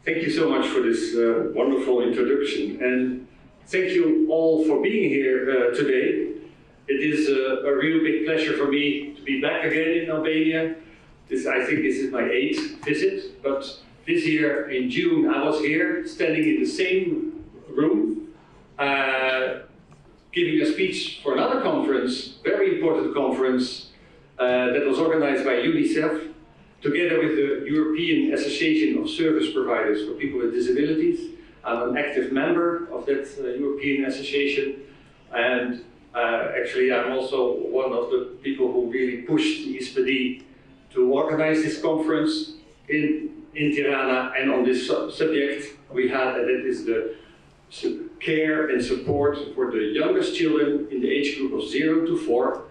Thank you so much for this wonderful introduction, and thank you all for being here today. It is a real big pleasure for me to be back again in Albania. I think this is my 8th visit, but this year in June I was here, standing in the same room, giving a speech for another conference, very important conference, that was organized by UNICEF, together with the European Association of Service Providers for People with Disabilities. I'm an active member of that European Association, and actually I'm also one of the people who really pushed the ISPD to organize this conference in Tirana, and on this subject we had, and that is the care and support for the youngest children in the age group of 0 to 4.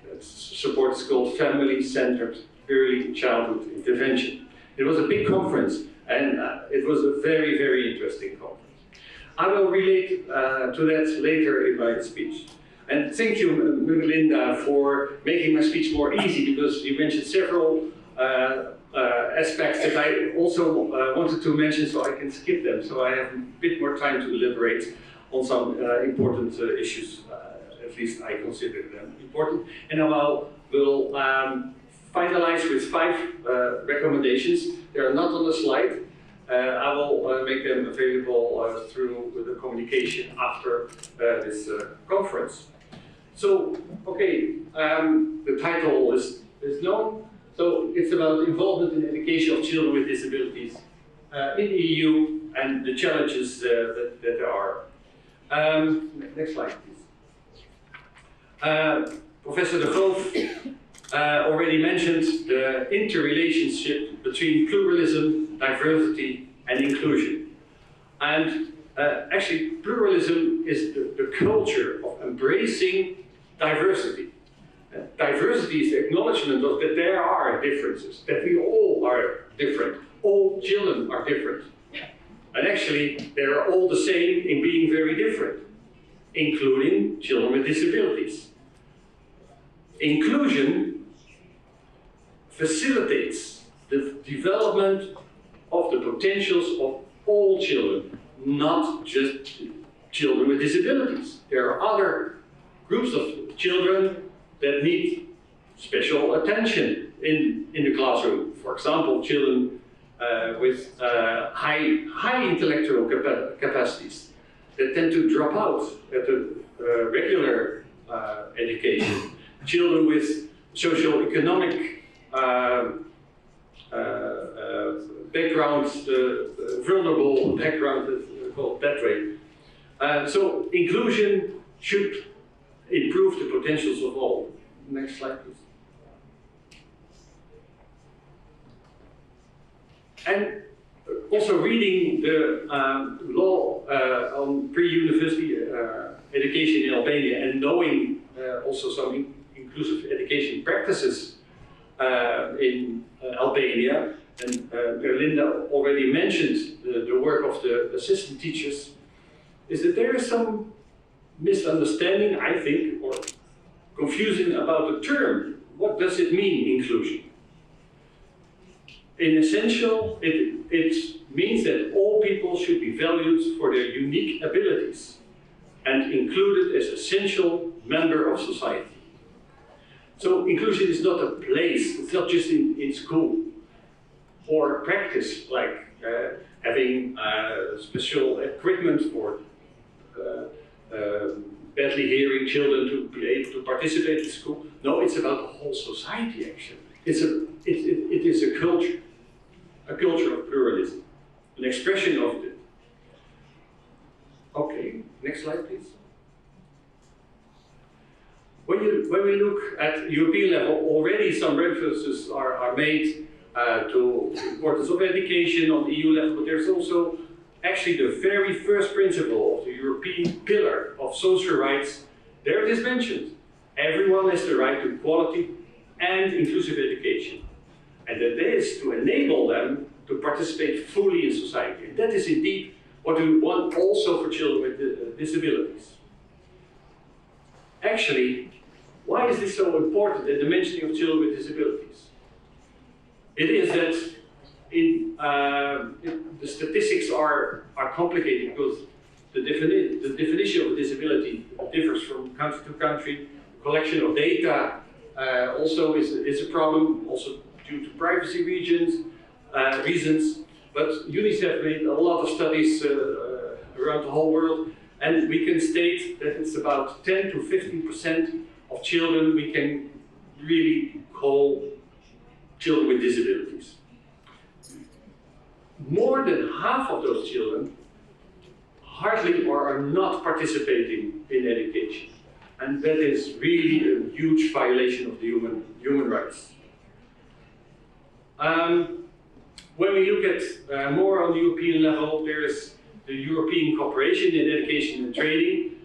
That support is called Family-Centered Early Childhood Intervention. It was a big conference, and it was a very, very interesting conference. I will relate to that later in my speech. And thank you, Melinda, for making my speech more easy, because you mentioned several aspects that I also wanted to mention, so I can skip them, so I have a bit more time to elaborate on some important issues. At least I consider them important. And now we'll finalize with 5 recommendations. They are not on the slide. I will make them available through the communication after this conference. So, okay, the title is known. So it's about involvement in education of children with disabilities in the EU and the challenges that there are. Next slide, please. Professor De Groof already mentioned the interrelationship between pluralism, diversity, and inclusion. And actually, pluralism is the culture of embracing diversity. Diversity is the acknowledgement of that there are differences, that we all are different. All children are different. And actually, they are all the same in being very different, including children with disabilities. Inclusion facilitates the development of the potentials of all children, not just children with disabilities. There are other groups of children that need special attention in the classroom. For example, children with high intellectual capacities that tend to drop out at the regular education. Children with socio-economic backgrounds, vulnerable background, called that way. So inclusion should improve the potentials of all. Next slide, please. And also reading the law on pre-university education in Albania, and knowing also some inclusive education practices in Albania, and Linda already mentioned the work of the assistant teachers, is that there is some misunderstanding, I think, or confusion about the term. What does it mean, inclusion? In essential, it means that all people should be valued for their unique abilities and included as essential member of society. So inclusion is not a place, it's not just in school or practice, like having special equipment for badly hearing children to be able to participate in school. No, it's about the whole society, actually. It is a culture of pluralism, an expression of it. Okay, next slide, please. When we look at European level, already some references are made to the importance of education on EU level, but there's also actually the very first principle of the European pillar of social rights. There it is mentioned. Everyone has the right to quality and inclusive education. And that is to enable them to participate fully in society. And that is indeed what we want also for children with disabilities. Actually, why is this so important, the mentioning of children with disabilities? It is that the statistics are complicated because the definition of disability differs from country to country. The collection of data also is a problem, also due to privacy reasons. But UNICEF made a lot of studies around the whole world, and we can state that it's about 10 to 15% of children we can really call children with disabilities. More than half of those children hardly or are not participating in education. And that is really a huge violation of the human rights. When we look at more on the European level, there is the European cooperation in education and training.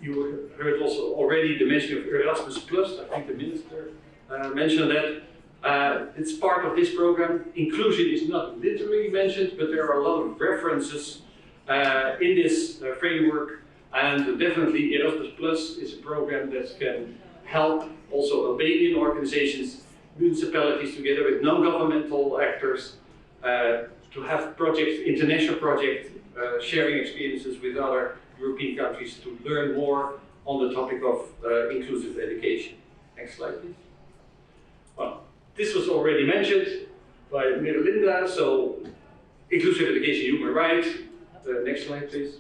You heard also already the mention of Erasmus+, I think the minister mentioned that. It's part of this program. Inclusion is not literally mentioned, but there are a lot of references in this framework. And definitely Erasmus+ is a program that can help also Albanian organizations, municipalities together with non-governmental actors to have projects, international projects, sharing experiences with other European countries to learn more on the topic of inclusive education. Next slide, please. Well, this was already mentioned by Linda, so inclusive education, human right. Next slide, please.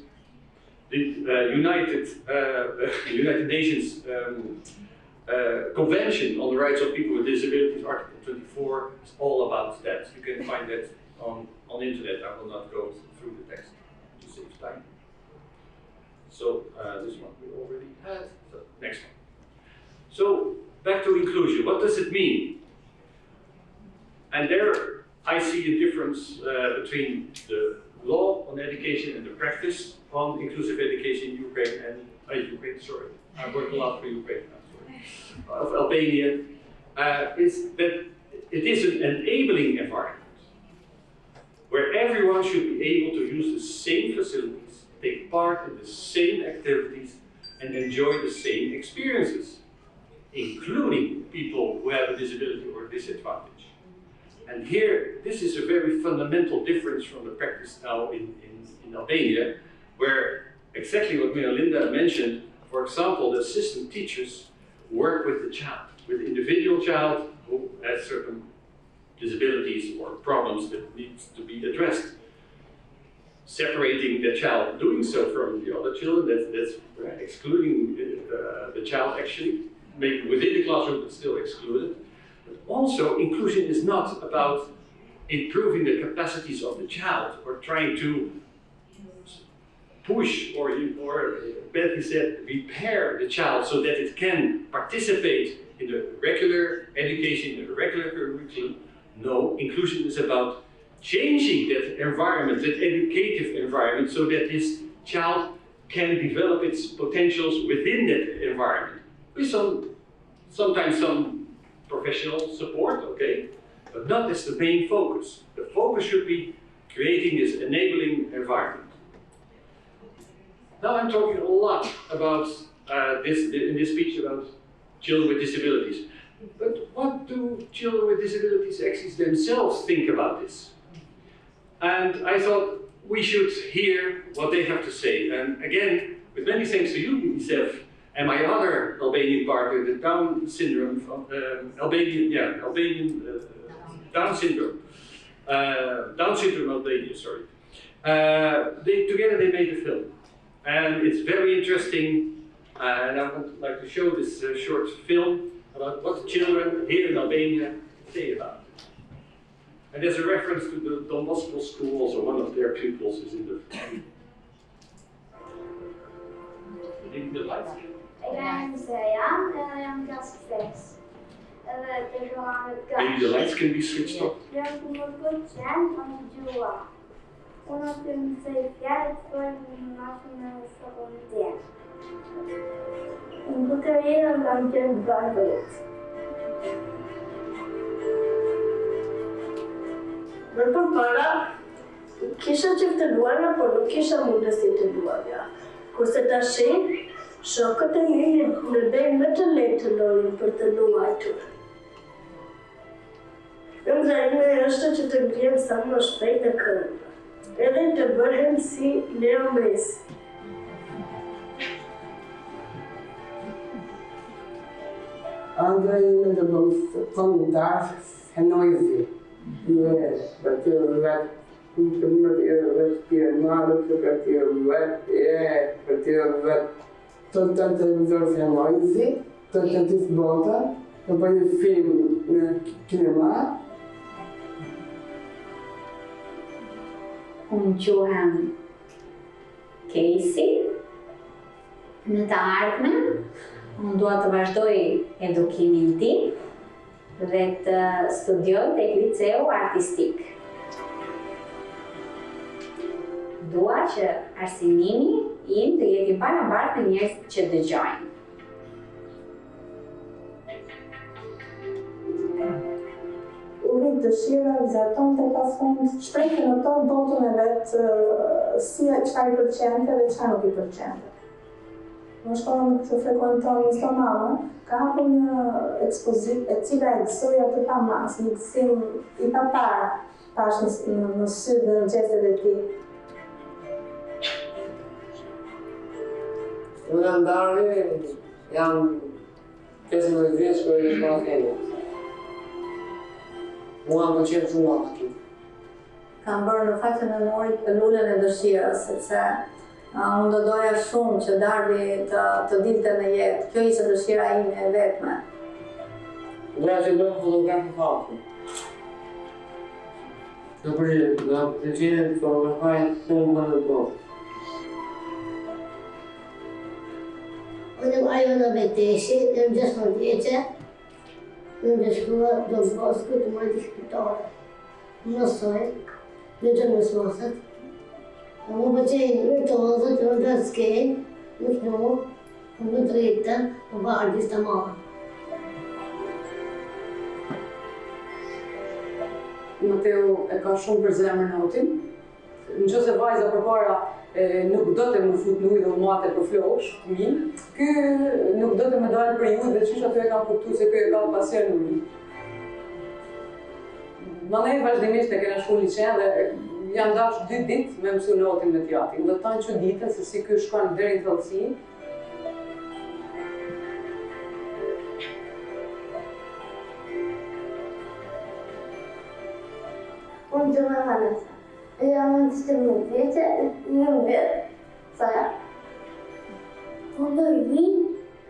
The United Nations Convention on the Rights of People with Disabilities, Article 24, is all about that. You can find that on the internet. I will not go through the text to save time. So this one we already had. So, next one. So back to inclusion. What does it mean? And there I see a difference between the law on education and the practice on inclusive education in Ukraine and sorry, I work a lot for Ukraine. Of Albania, is that it is an enabling environment where everyone should be able to use the same facilities, take part in the same activities, and enjoy the same experiences, including people who have a disability or disadvantage. And here, this is a very fundamental difference from the practice now in Albania, where exactly what Linda mentioned, for example, the assistant teachers work with the child, with the individual child who has certain disabilities or problems that needs to be addressed. Separating the child doing so from the other children, that's excluding the child actually, maybe within the classroom but still excluded. But also inclusion is not about improving the capacities of the child or trying to push or badly said, repair the child so that it can participate in the regular education, in the regular curriculum. No, inclusion is about changing that environment, that educative environment, so that this child can develop its potentials within that environment. With sometimes some professional support, okay, but not as the main focus. The focus should be creating this enabling environment. Now I'm talking a lot about in this speech about children with disabilities. But what do children with disabilities actually themselves think about this? And I thought we should hear what they have to say. And again, with many thanks to you, UNICEF, and my other Albanian partner, the Down syndrome, Down syndrome Albania, sorry. Together they made a film. And it's very interesting, and I would like to show this short film about what the children here in Albania say about it. And there's a reference to the Don Bosco school, also one of their pupils is in the film. Maybe the lights. Maybe the lights can be switched off. Uno të më thej fjalë të për në nashën në shokollë. Në të rejë nga më qenë të barbërët. Për para, kisha që të luarja, por nuk kisha mundësi të luarja. Kurse tash, shokët e mi në bëjnë më të lehtë të lorin për të luajtur. Ëndra ime është që të ngrihem sa më shpejt në këmbë, edhe të bëhem si Leo Messi. Ëndra ime të bëjmë kombëtare fëmijëve. Për të vetë të më të vetë pjemarë, për të vetë të televizor fëmijëve, të të bota, të bëjmë film në kinema. Unë quhem Casey, në të ardhmen, unë dua të vazhdoj edukimin tim dhe të studioj tek liceu artistik. Dua që arsimimi im të jetë i barabartë me njerëzit që dëgjojnë. Dëshira vizaton të ka fund, shprehje në tonë botën e vetë si çfarë i pëlqente dhe çfarë nuk i pëlqente. Në shkollën që frekuenton një stomame, ka hapur një ekspozitë e cila e gëzoi atë pa mas, një gëzim i paparë pash në sy dhe në gjestet e tij. Unë jam Darvi, jam 15 vjeç kur jam në Kenya. Mua më pëlqen shumë aty. Kam bërë në fakt memorit të lulën e dëshirës, sepse unë do doja shumë që Darvi të dilte në jetë. Kjo ishte dëshira ime e vetme. Doja që bëjmë fotografi fakti. Do pëlqen të fotografoj shumë në botë. Unë jam Ajona Beteshi, jam 16 vjeçe. Në shkolla do Bosku të marrë shpitore. Mësoj, në të mësosat. Më pëlqejnë virtuozët, në të skejnë, në knu, në drejtë, në bë artista marë. Mateu e ka shumë për zemër notin. Nëse vajza përpara nuk do të më fut në ujë dhe më mate për flosh, fëmijë, ky nuk do të më dalë për ju dhe çish aty e kam kuptuar se ky e ka pasion në ujë. Mandej vazhdimisht e kena shku licen dhe jam dash 2 ditë me mësu notin me teatrin. Dhe tanë që ditën se si ky shkon deri në thellësi. Unë të me Vanessa. Jam në 17 vjeçe, një vjetë, sa ja. Unë do i vinë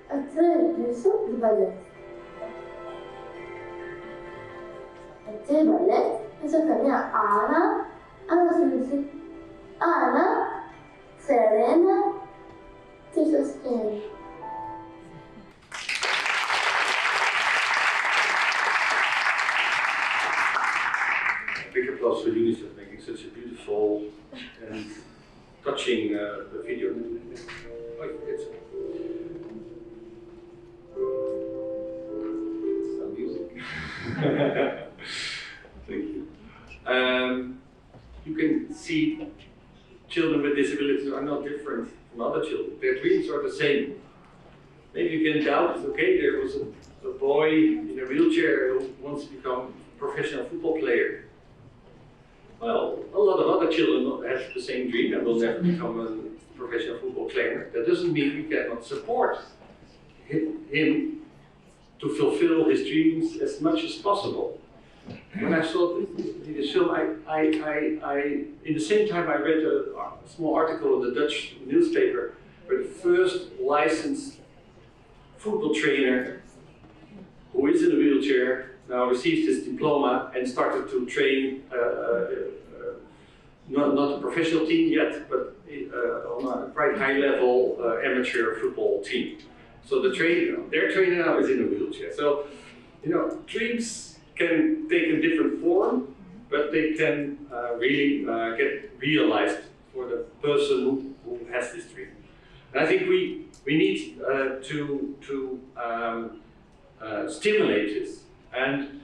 e 3 kurso të balet. E 3 balet, e se femja Ana Susi, Ana, Serena, Tisosken. Big applause for UNICEF making such a beautiful and touching video. Oh, it's some music. Thank you. You can see children with disabilities are not different from other children. Their dreams are the same. Maybe you can doubt, okay, there was a boy in a wheelchair who wants to become a professional football player. Well, a lot of other children have the same dream and will never become a professional football player. That doesn't mean we cannot support him to fulfill his dreams as much as possible. When I saw this film, in the same time I read a small article in the Dutch newspaper where the first licensed football trainer who is in a wheelchair now received his diploma and started to train not a professional team yet, but on a quite high level amateur football team. So their trainer now is in a wheelchair. So, you know, dreams can take a different form, but they can really get realized for the person who has this dream. And I think we need to stimulate this. And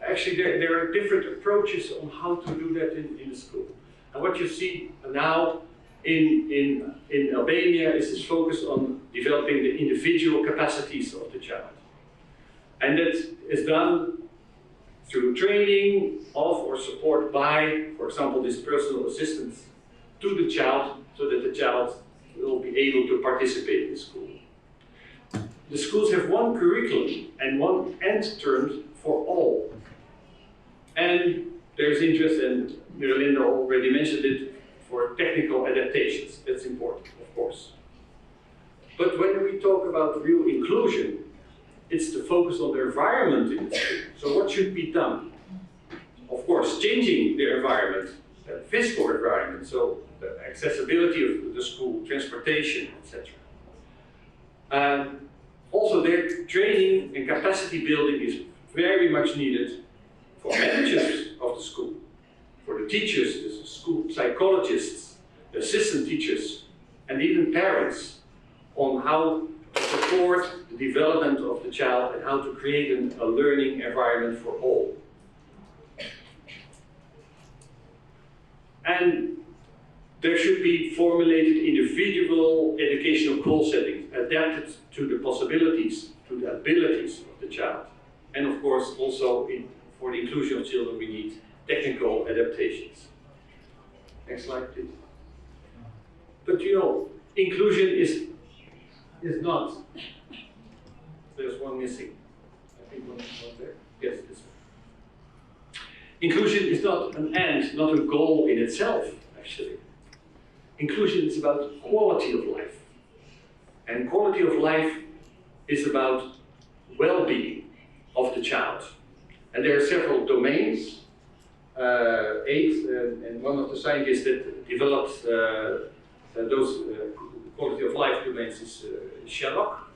actually there are different approaches on how to do that in the school. And what you see now in Albania is this focus on developing the individual capacities of the child. And that is done through training of or support by, for example, this personal assistant to the child, so that the child will be able to participate in school. The schools have one curriculum and one end term for all. And there's interest, and Linda already mentioned it, for technical adaptations. That's important, of course. But when we talk about real inclusion, it's the focus on the environment in the school. So what should be done? Of course, changing the environment, the physical environment, so the accessibility of the school, transportation, etc. Also, their training and capacity building is very much needed for managers of the school, for the teachers, the school psychologists, the assistant teachers, and even parents, on how to support the development of the child and how to create a learning environment for all. And there should be formulated individual educational goal settings adapted to the possibilities, to the abilities of the child. And of course, also for the inclusion of children, we need technical adaptations. Next slide, please. But you know, inclusion is not. There's one missing. I think one there. Yes, this one. Inclusion is not an end, not a goal in itself, actually. Inclusion is about quality of life. And quality of life is about well-being of the child. And there are several domains, 8, and one of the scientists that developed those quality of life domains is Sherlock.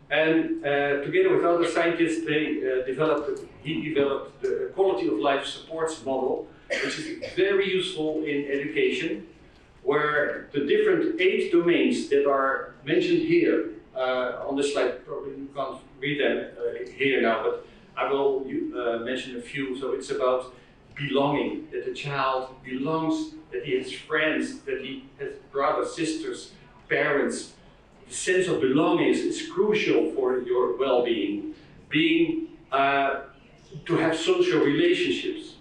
And together with other scientists, he developed the quality of life supports model, which is very useful in education, where the different 8 domains that are mentioned here on this slide, probably you can't read them here now, but I will mention a few. So it's about belonging, that the child belongs, that he has friends, that he has brothers, sisters, parents. The sense of belonging is crucial for your well-being. To have social relationships,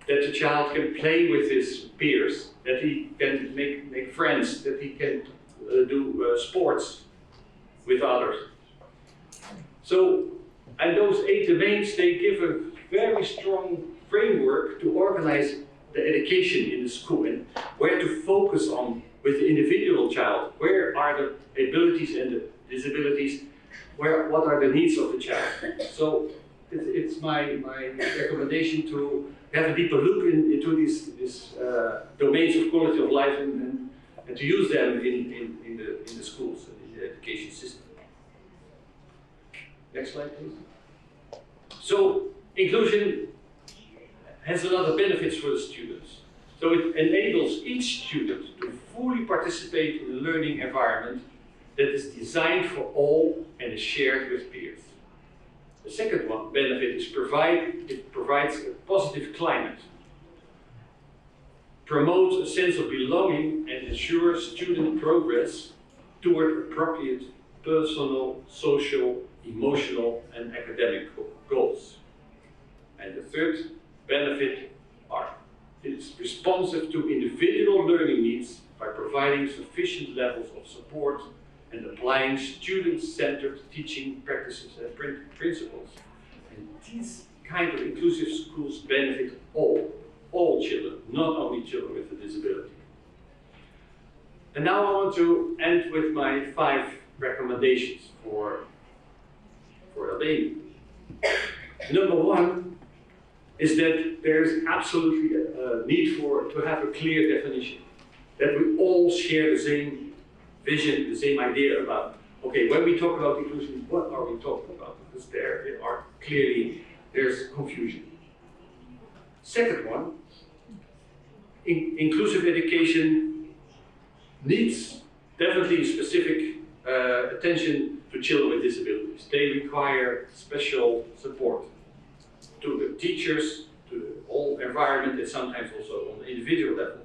that the child can play with his peers, that he can make friends, that he can do sports with others. So, and those 8 domains, they give a very strong framework to organize the education in the school and where to focus on with the individual child. Where are the abilities and the disabilities? What are the needs of the child? So it's my recommendation to have a deeper look into these domains of quality of life and to use them in the schools and in the education system. Next slide, please. So inclusion has a lot of benefits for the students. So it enables each student to fully participate in a learning environment that is designed for all and is shared with peers. The second benefit is it provides a positive climate, promotes a sense of belonging, and ensures student progress toward appropriate personal, social, emotional, and academic goals. And the third benefit it's responsive to individual learning needs by providing sufficient levels of support and applying student-centered teaching practices and principles. And these kind of inclusive schools benefit all children, not only children with a disability. And now I want to end with my 5 recommendations for Albania. Number 1 is that there is absolutely a need to have a clear definition, that we all share the same vision, the same idea about, okay, when we talk about inclusion, what are we talking about? Because there's confusion. Second one, inclusive education needs definitely specific attention to children with disabilities. They require special support to the teachers, to the whole environment, and sometimes also on the individual level.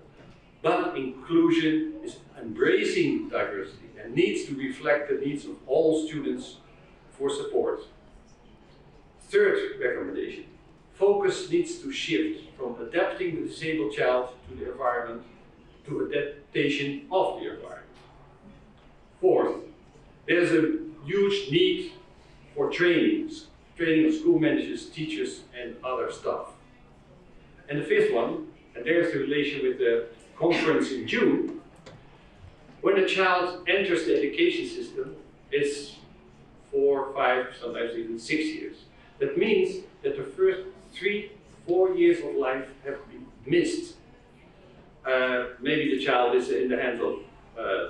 But inclusion is embracing diversity and needs to reflect the needs of all students for support. Third recommendation, focus needs to shift from adapting the disabled child to the environment to adaptation of the environment. Fourth, there's a huge need for training of school managers, teachers, and other staff. And the fifth one, and there's the relation with the conference in June, when a child enters the education system, it's 4, 5, sometimes even 6 years. That means that the first 3, 4 years of life have been missed. Maybe the child is in the hands of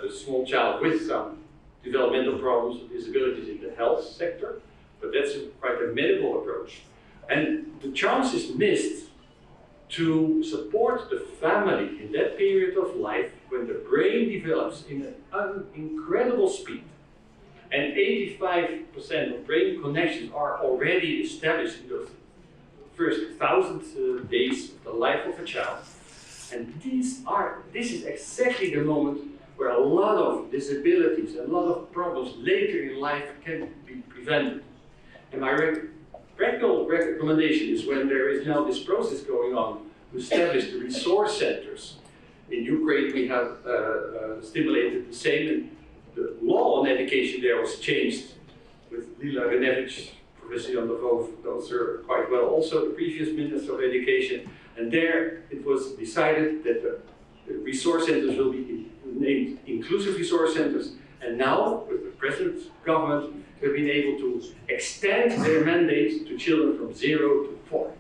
the small child with some developmental problems or disabilities in the health sector, but that's quite a medical approach. And the chance is missed to support the family in that period of life when the brain develops in an incredible speed. And 85% of brain connections are already established in those first 1,000 days of the life of a child. And this is exactly the moment where a lot of disabilities, a lot of problems later in life can be prevented. And my practical recommendation is when there is now this process going on to establish the resource centers. In Ukraine we have stimulated the same, and the law on education there was changed with Lila Renevich, Professor on the Vove knows her quite well, also the previous Minister of Education. And there it was decided that the resource centers will be named inclusive resource centers. And now, with the present government, we've been able to extend their mandate to children from 0 to 4.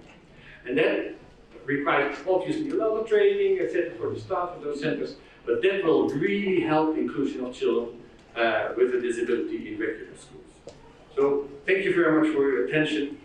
And that requires obviously a lot of training, etc., for the staff of those centers, but that will really help the inclusion of children with a disability in regular schools. So thank you very much for your attention.